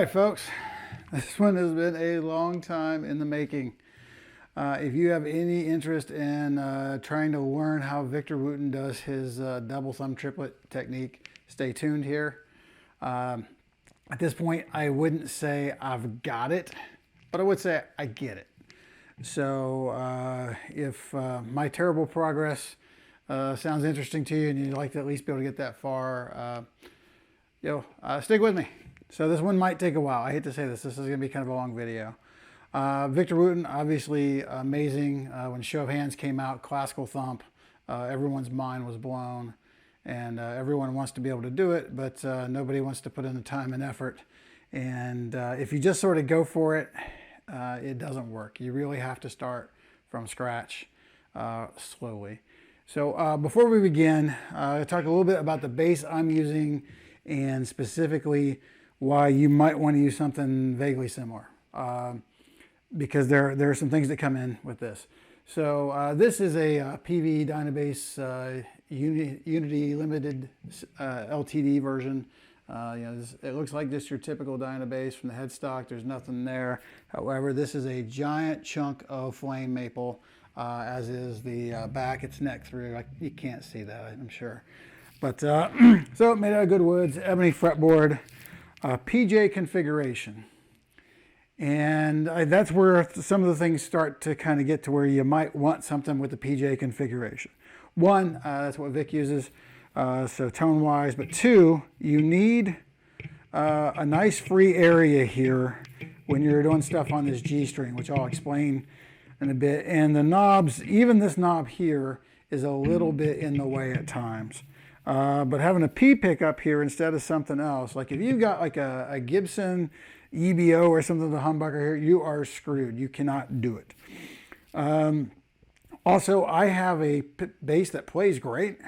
right, folks, this one has been a long time in the making. If you have any interest in trying to learn how Victor Wooten does his double thumb triplet technique, stay tuned here. At this point, I wouldn't say I've got it, but I would say I get it. So if my terrible progress sounds interesting to you and you'd like to at least be able to get that far, stick with me. So this one might take a while. I hate to say this. This is going to be kind of a long video. Victor Wooten, obviously amazing. When Show of Hands came out, classical thump, everyone's mind was blown. And everyone wants to be able to do it, but nobody wants to put in the time and effort. And if you just sort of go for it, it doesn't work. You really have to start from scratch slowly. So before we begin, I'll talk a little bit about the bass I'm using and specifically why you might want to use something vaguely similar. Because there are some things that come in with this. So this is a PV Dynabass Unity Limited LTD version. It looks like just your typical Dynabass from the headstock. There's nothing there. However, this is a giant chunk of flame maple, as is the back. It's neck through. You can't see that, I'm sure. But so made out of good woods, ebony fretboard, PJ configuration. And that's where some of the things start to kind of get to where you might want something with the PJ configuration. One, that's what Vic uses, so tone-wise. But two, you need a nice free area here when you're doing stuff on this G string, which I'll explain in a bit. And the knobs, even this knob here, is a little bit in the way at times. But having a P pickup here instead of something else, like if you've got like a Gibson EBO or something, the humbucker here, you are screwed. You cannot do it. Also, I have a bass that plays great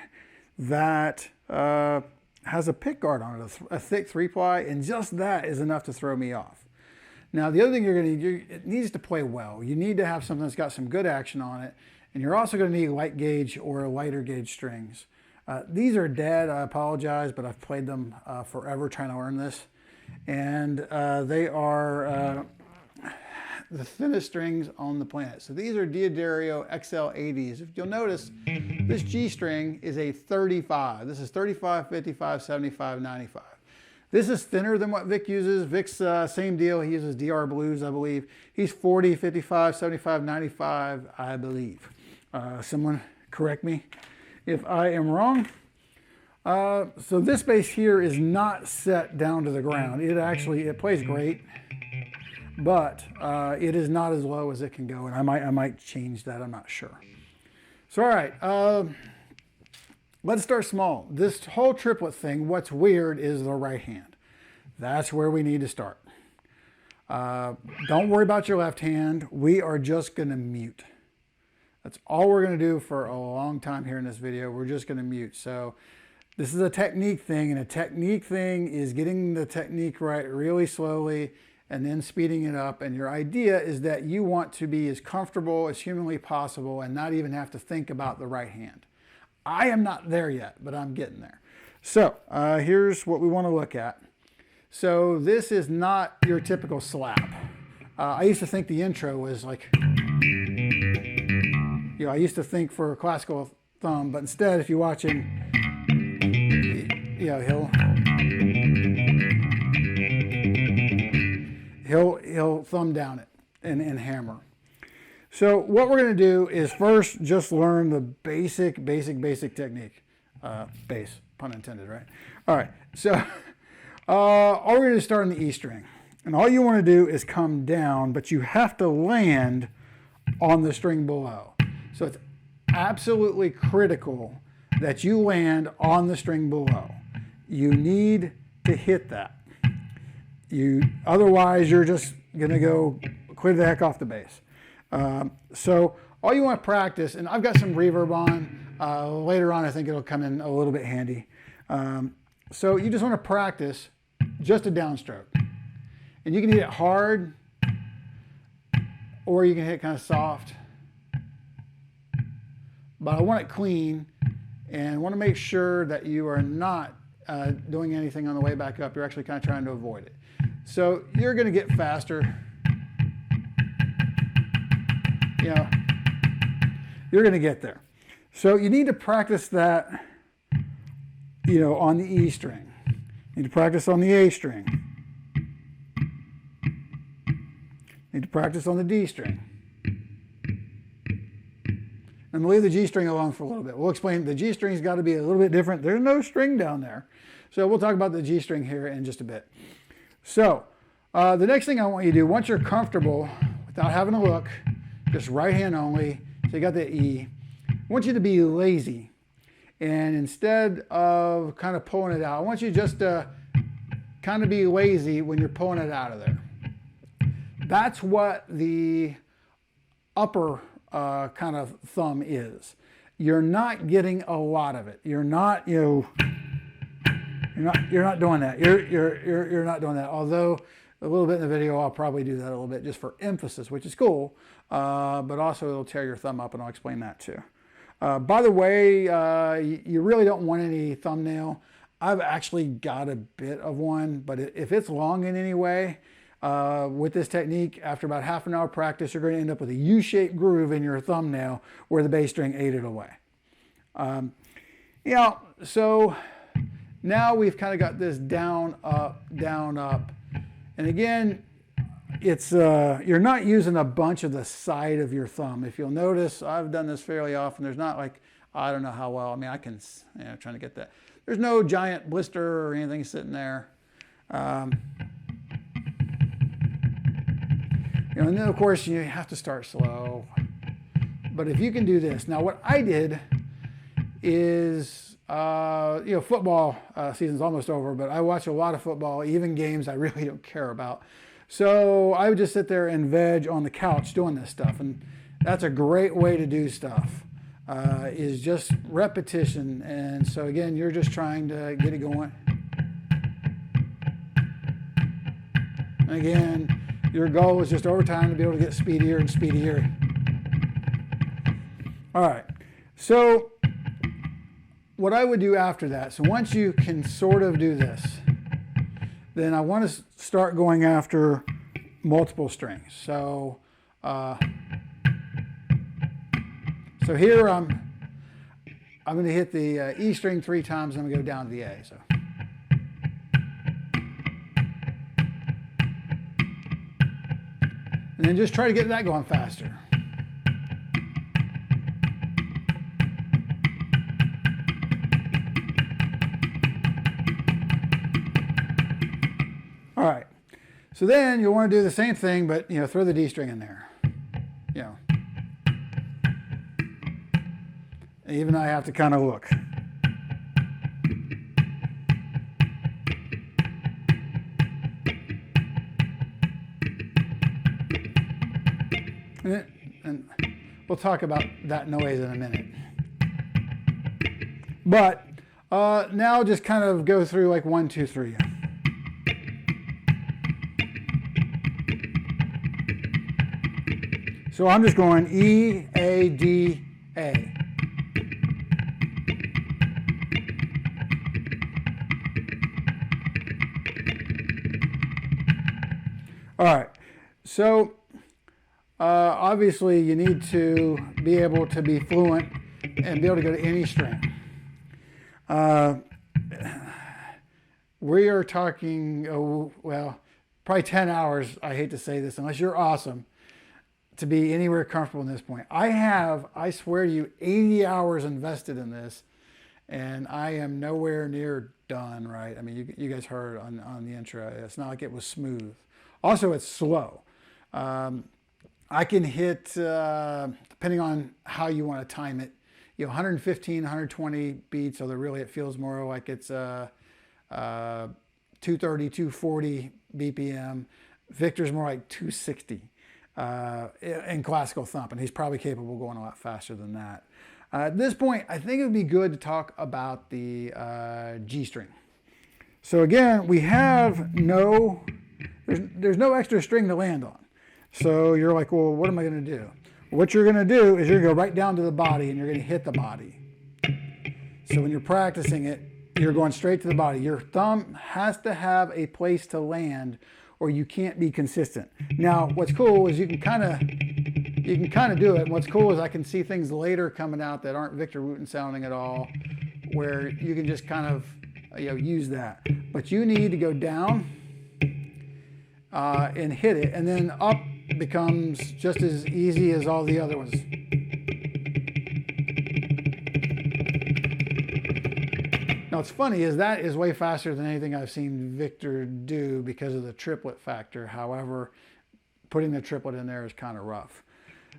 that has a pick guard on it, a thick 3-ply, and just that is enough to throw me off. Now, the other thing you're going to need, it needs to play well. You need to have something that's got some good action on it, and you're also going to need light gauge or lighter gauge strings. These are dead. I apologize, but I've played them forever trying to learn this. And they are the thinnest strings on the planet. So these are Diodario XL80s. If you'll notice, this G string is a 35. This is 35, 55, 75, 95. This is thinner than what Vic uses. Vic's same deal. He uses DR Blues, I believe. He's 40, 55, 75, 95, I believe. Someone correct me if I am wrong. So this bass here is not set down to the ground. It plays great, but it is not as low as it can go, and I might change that. I'm not sure. So all right, let's start small. This whole triplet thing, what's weird is the right hand. That's where we need to start. Don't worry about your left hand. We are just going to mute. That's all we're going to do for a long time here in this video. We're just going to mute. So this is a technique thing, and a technique thing is getting the technique right really slowly and then speeding it up. And your idea is that you want to be as comfortable as humanly possible and not even have to think about the right hand. I am not there yet, but I'm getting there. So here's what we want to look at. So this is not your typical slap. I used to think the intro was like, I used to think for a classical thumb, but instead, if you're watching, he'll thumb down it and hammer. So what we're going to do is first just learn the basic technique. Bass, pun intended, right? All right. So all we're going to start on the E string, and all you want to do is come down, but you have to land on the string below. So it's absolutely critical that you land on the string below. You need to hit that. Otherwise, you're just going to go clear the heck off the bass. So all you want to practice, and I've got some reverb on. Later on, I think it'll come in a little bit handy. So you just want to practice just a downstroke. And you can hit it hard, or you can hit it kind of soft. But I want it clean, and want to make sure that you are not doing anything on the way back up. You're actually kind of trying to avoid it. So you're going to get faster. You know, you're going to get there. So you need to practice that, you know, on the E string. You need to practice on the A string. You need to practice on the D string. And we'll leave the G string alone for a little bit. We'll explain the G string's got to be a little bit different. There's no string down there. So we'll talk about the G string here in just a bit. So the next thing I want you to do, once you're comfortable without having to look, just right hand only, so you got the E, I want you to be lazy. And instead of kind of pulling it out, I want you just to kind of be lazy when you're pulling it out of there. That's what the upper kind of thumb is. You're not getting a lot of it. You're not, you know, you're not doing that. You're not doing that. Although a little bit in the video, I'll probably do that a little bit just for emphasis, which is cool. But also it'll tear your thumb up, and I'll explain that too. By the way, you really don't want any thumbnail. I've actually got a bit of one, but if it's long in any way, with this technique, after about half an hour practice, you're going to end up with a U-shaped groove in your thumbnail where the bass string ate it away. You know, so now we've kind of got this down, up, down, up. And again, it's you're not using a bunch of the side of your thumb. If you'll notice, I've done this fairly often. There's not like, I don't know how well, I mean, I can, you know, trying to get that. There's no giant blister or anything sitting there. You know, and then of course you have to start slow. But if you can do this. Now what I did is, you know, football season's almost over, but I watch a lot of football, even games I really don't care about. So I would just sit there and veg on the couch doing this stuff. And that's a great way to do stuff, is just repetition. And so again, you're just trying to get it going. And again, your goal is just over time to be able to get speedier and speedier. All right, so what I would do after that, so once you can sort of do this, then I want to start going after multiple strings. So, so here I'm going to hit the E string 3 times, and I'm going to go down to the A. So. And then just try to get that going faster. All right. So then you'll want to do the same thing, but you know, throw the D string in there. You know. Even I have to kind of look. And we'll talk about that noise in a minute. But now just kind of go through like 1, 2, 3. So I'm just going E, A, D, A. All right, so obviously you need to be able to be fluent and be able to go to any string. We are talking, oh, well, probably 10 hours, I hate to say this, unless you're awesome, to be anywhere comfortable in this point. I have, I swear to you, 80 hours invested in this, and I am nowhere near done, right? I mean, you guys heard on the intro, it's not like it was smooth. Also, it's slow. I can hit, depending on how you want to time it, you know, 115, 120 beats, although really it feels more like it's 230, 240 BPM. Victor's more like 260 in classical thump, and he's probably capable of going a lot faster than that. At this point, I think it would be good to talk about the G string. So again, we have no, there's no extra string to land on. So you're like, well, what am I going to do? What you're going to do is you're going to go right down to the body, and you're going to hit the body. So when you're practicing it, you're going straight to the body. Your thumb has to have a place to land or you can't be consistent. Now, what's cool is you can kind of do it. And what's cool is I can see things later coming out that aren't Victor Wooten sounding at all, where you can just kind of use that. But you need to go down and hit it, and then up becomes just as easy as all the other ones. Now, what's funny is that is way faster than anything I've seen Victor do because of the triplet factor. However, putting the triplet in there is kind of rough.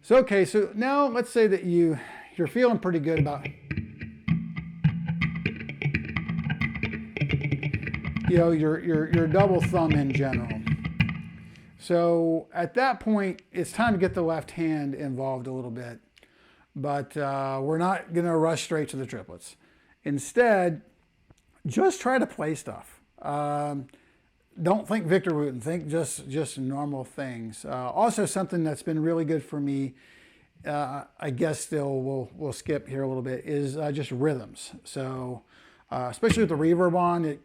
So, okay, so now let's say that you're feeling pretty good about your double thumb in general. So at that point, it's time to get the left hand involved a little bit. But we're not going to rush straight to the triplets. Instead, just try to play stuff. Don't think Victor Wooten. Think just normal things. Also, something that's been really good for me, I guess still we'll skip here a little bit, is just rhythms. So especially with the reverb on,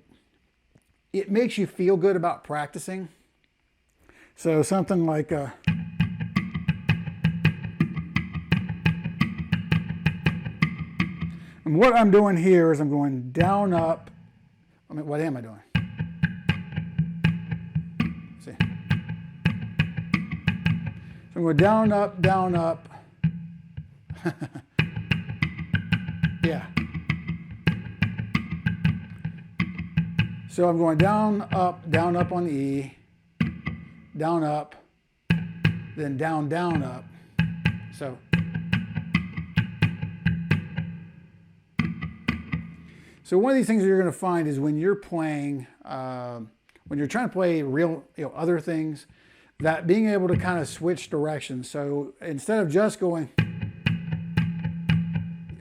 it makes you feel good about practicing. So something like and what I'm doing here is I'm going down, up. I mean, what am I doing? Let's see. So I'm going down, up, down, up. Yeah. So I'm going down, up on the E. Down, up, then down, down, up. So one of these things you're going to find is when you're playing, when you're trying to play real, other things, that being able to kind of switch directions. So instead of just going,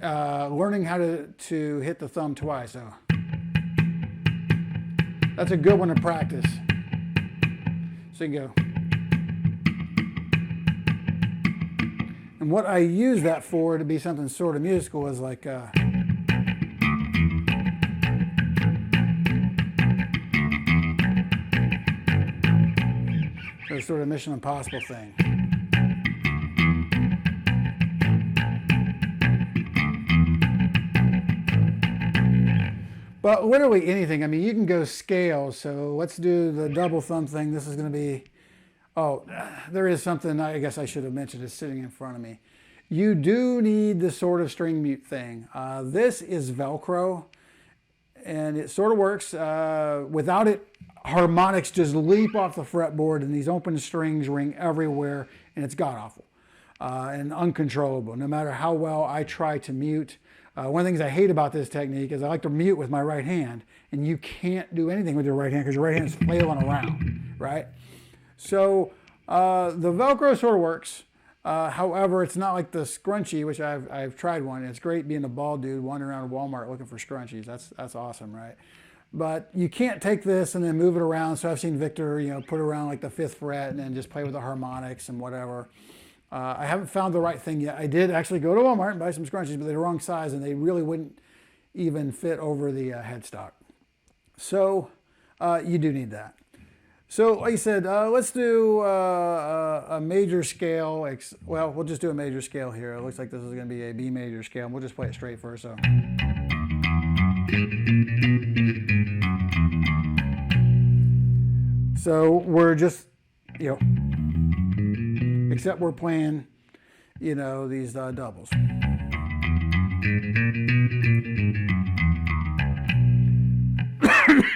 learning how to hit the thumb twice. So that's a good one to practice. So you go. And what I use that for to be something sort of musical is like so sort of Mission Impossible thing. But literally anything. I mean, you can go scale. So let's do the double thumb thing. This is going to be, there is something I guess I should have mentioned. It's sitting in front of me. You do need the sort of string mute thing. This is Velcro, and it sort of works. Without it, harmonics just leap off the fretboard, and these open strings ring everywhere, and it's god-awful and uncontrollable, no matter how well I try to mute. One of the things I hate about this technique is I like to mute with my right hand, and you can't do anything with your right hand because your right hand is flailing around, right? So the Velcro sort of works. However, it's not like the scrunchie, which I've tried one. It's great being a bald dude wandering around Walmart looking for scrunchies. That's awesome, right? But you can't take this and then move it around. So I've seen Victor, put it around like the 5th fret and then just play with the harmonics and whatever. I haven't found the right thing yet. I did actually go to Walmart and buy some scrunchies, but they're the wrong size and they really wouldn't even fit over the headstock. So you do need that. So like I said, let's do a major scale. Well, we'll just do a major scale here. It looks like this is going to be a B major scale. We'll just play it straight first. So we're just, except we're playing, these doubles.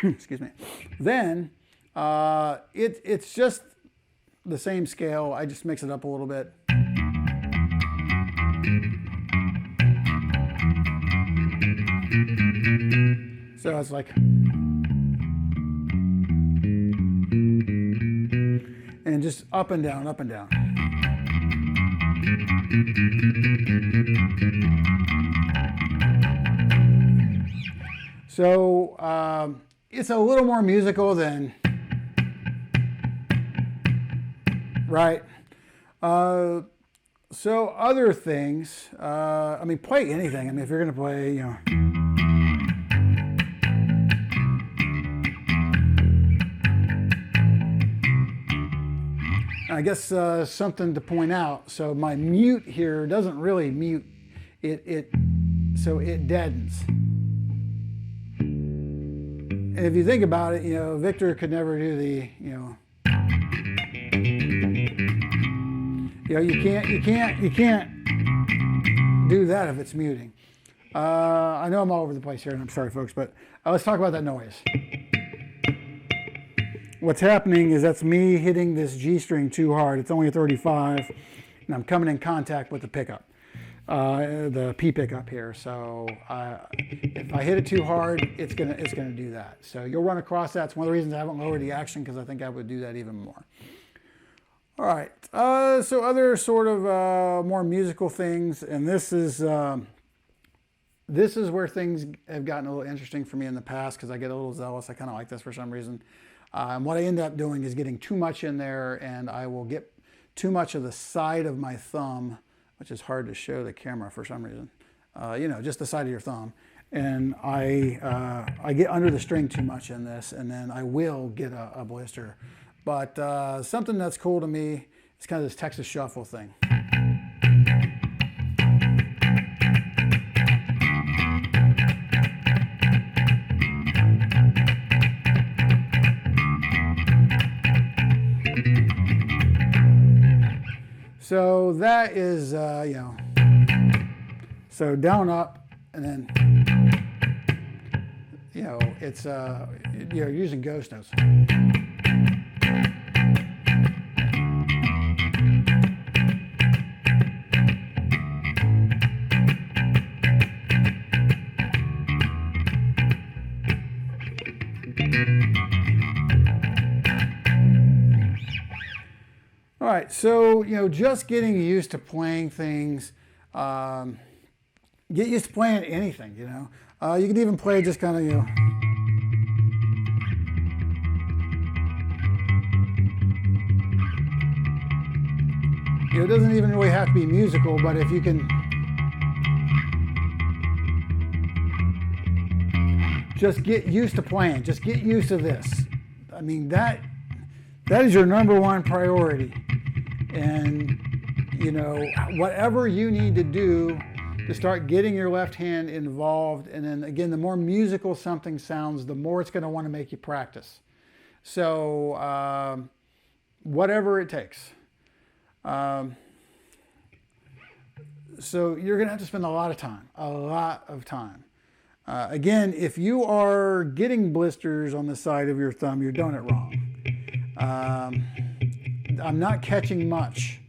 Excuse me. Then it's just the same scale. I just mix it up a little bit. So it's like, and just up and down, up and down. So it's a little more musical than, right? So other things, play anything. If you're going to play, I guess something to point out. So my mute here doesn't really mute. So it deadens. And if you think about it, Victor could never do the, you can't do that if it's muting. I know I'm all over the place here, and I'm sorry, folks, but let's talk about that noise. What's happening is that's me hitting this G string too hard. It's only a 35, and I'm coming in contact with the pickup, the P pickup here. So if I hit it too hard, it's gonna do that. So you'll run across that. It's one of the reasons I haven't lowered the action, because I think I would do that even more. All right. So other sort of more musical things, and this is where things have gotten a little interesting for me in the past, because I get a little zealous. I kind of like this for some reason. What I end up doing is getting too much in there, and I will get too much of the side of my thumb, which is hard to show the camera for some reason. Just the side of your thumb. And I get under the string too much in this, and then I will get a blister. But something that's cool to me is kind of this Texas Shuffle thing. So that is, so down, up, and then, it's, you're using ghost notes. All right, so, just getting used to playing things, get used to playing anything, you can even play just kind of, it doesn't even really have to be musical, but if you can just get used to playing, just get used to this. I mean, that is your number one priority. And, whatever you need to do to start getting your left hand involved. And then again, the more musical something sounds, the more it's going to want to make you practice. So whatever it takes. So you're going to have to spend a lot of time. Again, if you are getting blisters on the side of your thumb, you're doing it wrong. I'm not catching much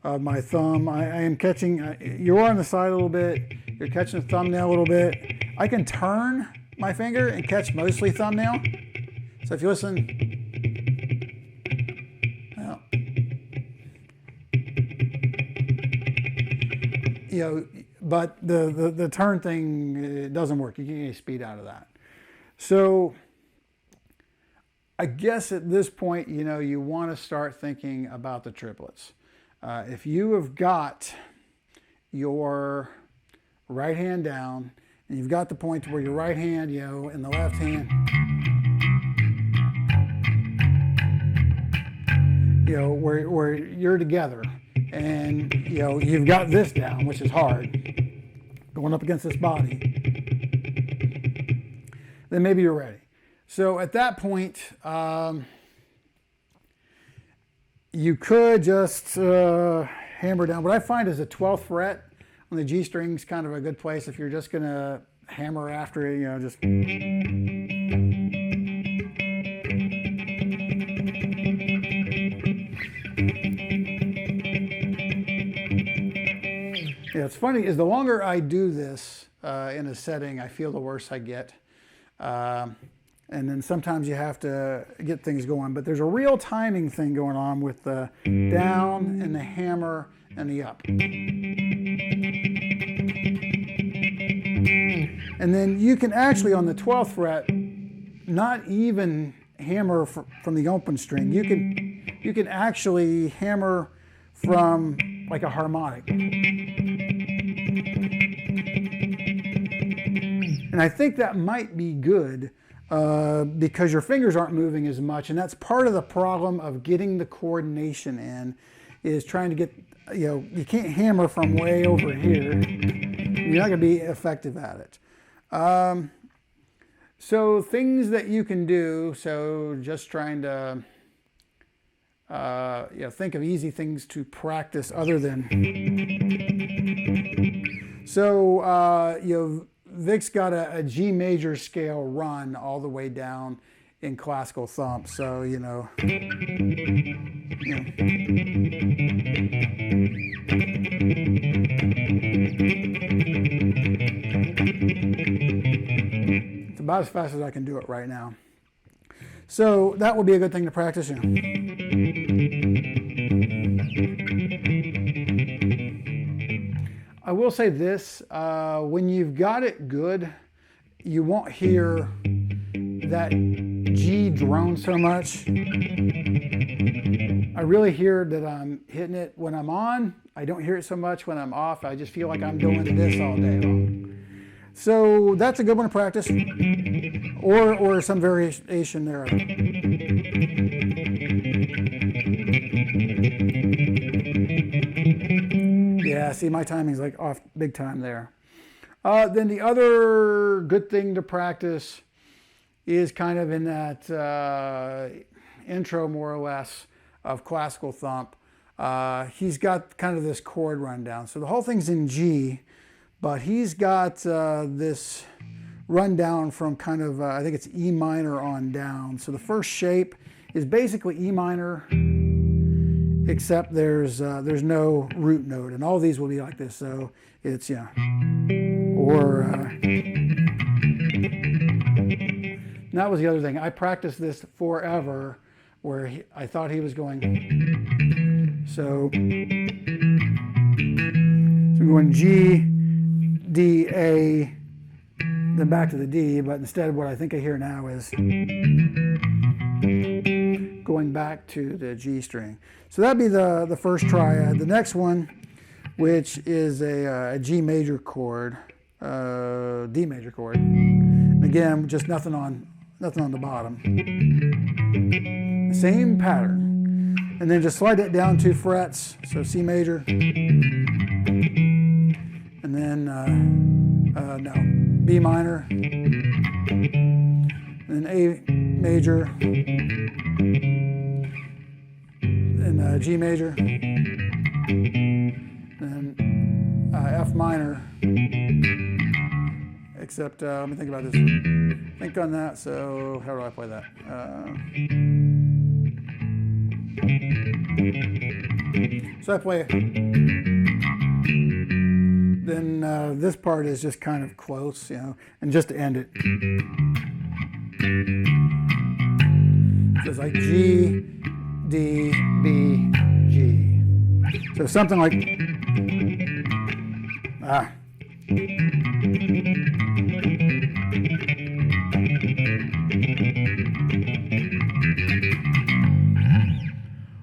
of my thumb. I am catching, you are on the side a little bit, you're catching the thumbnail a little bit. I can turn my finger and catch mostly thumbnail. So if you listen, well, but the turn thing, it doesn't work. You can't get any speed out of that. So I guess at this point, you want to start thinking about the triplets. If you have got your right hand down, and you've got the point where your right hand, and the left hand, where you're together, and you've got this down, which is hard, going up against this body, then maybe you're ready. So at that point, you could just hammer down. What I find is the 12th fret on the G string is kind of a good place if you're just going to hammer after it, just. Yeah, it's funny is the longer I do this in a setting, I feel the worse I get. And then sometimes you have to get things going. But there's a real timing thing going on with the down and the hammer and the up. And then you can actually, on the 12th fret, not even hammer from the open string. You can actually hammer from like a harmonic. And I think that might be good because your fingers aren't moving as much, and that's part of the problem of getting the coordination in, is trying to get, you can't hammer from way over here. You're not going to be effective at it. So things that you can do, so just trying to think of easy things to practice other than, so Vic's got a G major scale run all the way down in classical thump, so it's about as fast as I can do it right now. So that would be a good thing to practice in. I will say this, when you've got it good, you won't hear that G drone so much. I really hear that I'm hitting it when I'm on. I don't hear it so much when I'm off. I just feel like I'm doing this all day long. So that's a good one to practice, or some variation thereof. Yeah, see, my timing's like off big time there. Then the other good thing to practice is kind of in that intro, more or less, of classical thump. He's got kind of this chord rundown. So the whole thing's in G, but he's got this rundown from kind of, I think it's E minor on down. So the first shape is basically E minor, except there's no root note, and all these will be like this. So it's, or, that was the other thing. I practiced this forever, where I thought he was going, so we're going G, D, A, then back to the D, but instead what I think I hear now is going back to the G string. So that'd be the first triad. The next one, which is a G major chord, D major chord. Again, just nothing on the bottom. Same pattern. And then just slide it down 2 frets. So C major. And then, no, B minor. Then A major. Then G major. Then F minor. Except, let me think about this. Think on that, so how do I play that? So I play, then this part is just kind of close, and just to end it. So it's like G, D, B, G. So something like,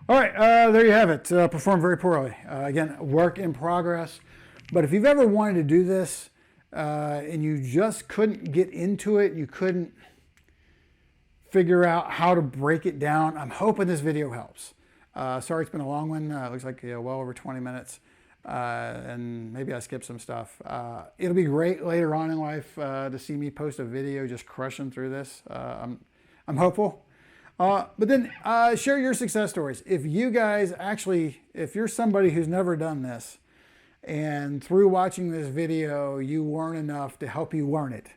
All right, there you have it. Performed very poorly. Again, work in progress. But if you've ever wanted to do this and you just couldn't get into it, you couldn't figure out how to break it down, I'm hoping this video helps. Sorry it's been a long one. It looks like well over 20 minutes. And maybe I skipped some stuff. It'll be great later on in life to see me post a video just crushing through this. I'm hopeful. But then share your success stories. If you guys actually, if you're somebody who's never done this, and through watching this video you learn enough to help you learn it,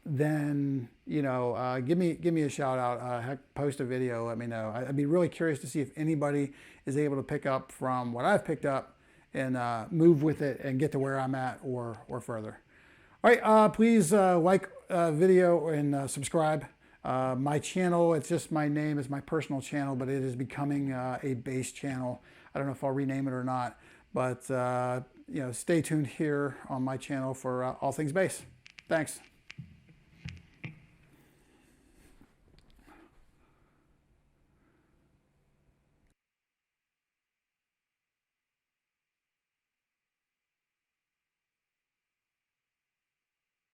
then give me a shout out. Heck, post a video. Let me know. I'd be really curious to see if anybody is able to pick up from what I've picked up and move with it and get to where I'm at or further. All right, please like video and subscribe. My channel, it's just my name, is my personal channel, but it is becoming a bass channel. I don't know if I'll rename it or not, but stay tuned here on my channel for all things bass. Thanks.